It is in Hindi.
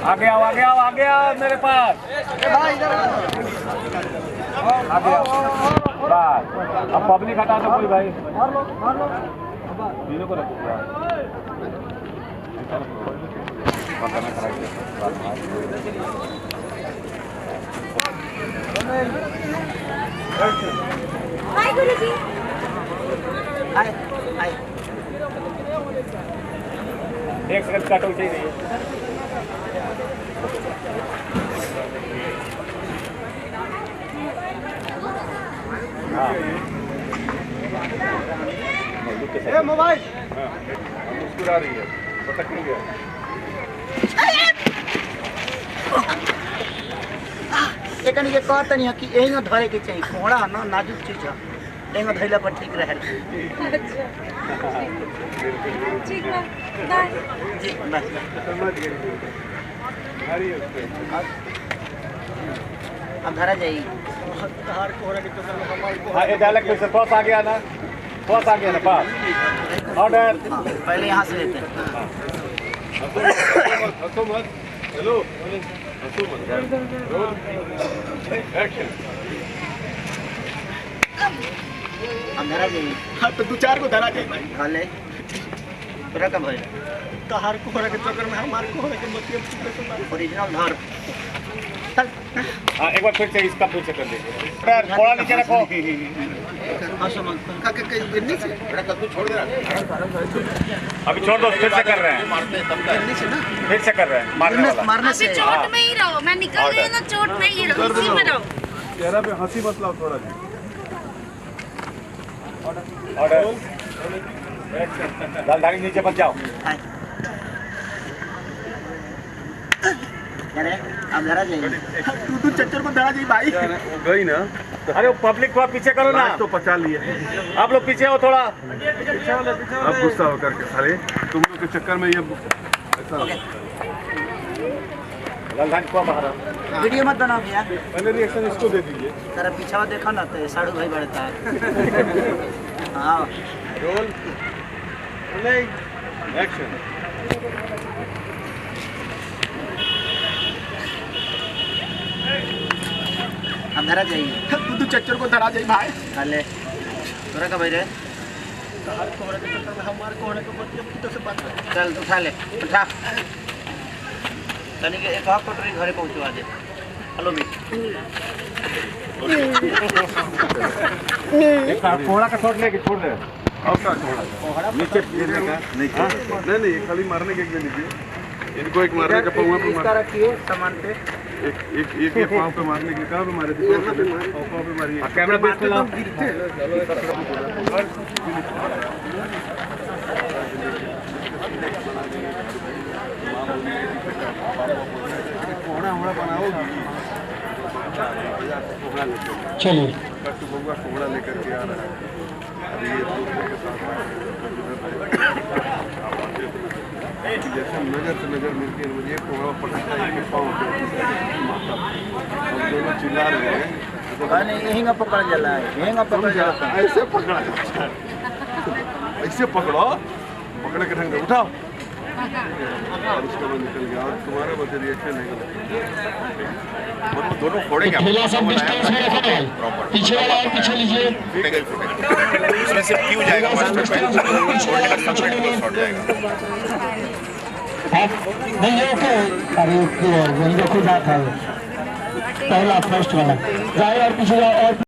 आगे आओ आगे आओ आगे आओ मेरे पास। आगे आओ बस। अब पब्लिक हटा दो कोई भाई। तीनों को रखो हाय गुरुजी। हाय हाय। एक सेकंड काटो चाहिए। मोबाइल मुस्कुरा रही है पटक नहीं गया। एकन ये कहत नहीं कि एंग धरे के चाहिए कोड़ा ना नाजुक चीज है एंग धइला पर ठीक रहे। ठीक है बाय जी बस अब धरा जाइए। हाँ ये डायलॉग में से बॉस आ गया ना। बॉस आ गया ना पास। ऑर्डर पहले यहाँ से लेते हैं। हंसो मत। हेलो हंसो मत। Roll action. अब धरा जाइए। हाँ तो 2-4 को धरा जाए भाई। भले पूरा कब है तहार कोहरा के चक्कर में हमार कोहरा के मतलब ओरिजिनल धर। चल हाँ एक बार फिर से इसका फिर से कर देंगे। थोड़ा नीचे रखो। असमन का गिरने से बड़ा कद्दू छोड़ दे रहा। अभी छोड़ दो फिर से कर रहे हैं। गिरने से ना फिर से कर रहे हैं मारने वाला। मारने से अभी चोट में ही रहो मैं निकल गई ना चोट में ही रहो इसी में रहो। चेहरा पे हंसी मत लाओ थोड़ा जी। ऑर्डर दालधारी नीचे मत जाओ। अरे अब धरा जाइए। तू चच्चर को धरा जाए भाई। गई ना अरे वो पब्लिक थोड़ा पीछे करो ना। तो पचा लिए आप लोग पीछे हो थोड़ा। अब गुस्सा होकर के साले तुम लोग के चक्कर में ये ऐसा दालधारी को बाहर आओ। वीडियो मत बनाओ भैया। पहले रिएक्शन इसको दे दीजिए। तेरा पीछा देखो ना तो साड़ू भाई बढ़ता है। हाँ रोल एक्शन। अब धरा जाइए। तू चच्चर को धरा जाए भाई। भले पूरा कब रे तहार कोहरा के चक्कर में हमार कोहरा के मतलब तो से बात कर। चल उठा ले उठा तनिक एक हाथ कटोरी घरे पहुंचवा दे। हेलो भी कोहड़ा का शॉट लेके छोड़ दे। अब का कोहरा नीचे गिरने का नहीं खाली मारने के लीजिए। इनको एक मारने का पहुआ पे मार रखिए सामान पे एक पाँव पे मारने के कहाँ पे मारे थे पाँव पे मारिए। कैमरा बेस पे लाओ। कोहड़ा वोड़ा बनाओगी। चलिए कट्टू बउआ कोहड़ा लेकर के आ रहा है। अभी ये दूसरे के साथ जैसे नजर से नजर मिलती है मुझे कोहड़ा पटकता है कि पाँव पे माता। हम दोनों चिल्ला रहे हैं। यहीं का पकड़ जला है यहीं का पकड़ जला ऐसे पकड़ा ऐसे पकड़ो पकड़े के ढंग से उठाओ और उसके बाद निकल गया। और तुम्हारा बस रिएक्शन है दोनों फोड़ेंगे। थोड़ा सा डिस्टेंस में रखो पीछे वाला और पीछे लीजिए। इसमें से क्यों जाएगा मास्टर छोड़ने का सब शॉट जाएगा। आप नहीं ये ओके अरे ओके वही खुद आता है पहला फर्स्ट वाला जाए और पीछे जाओ और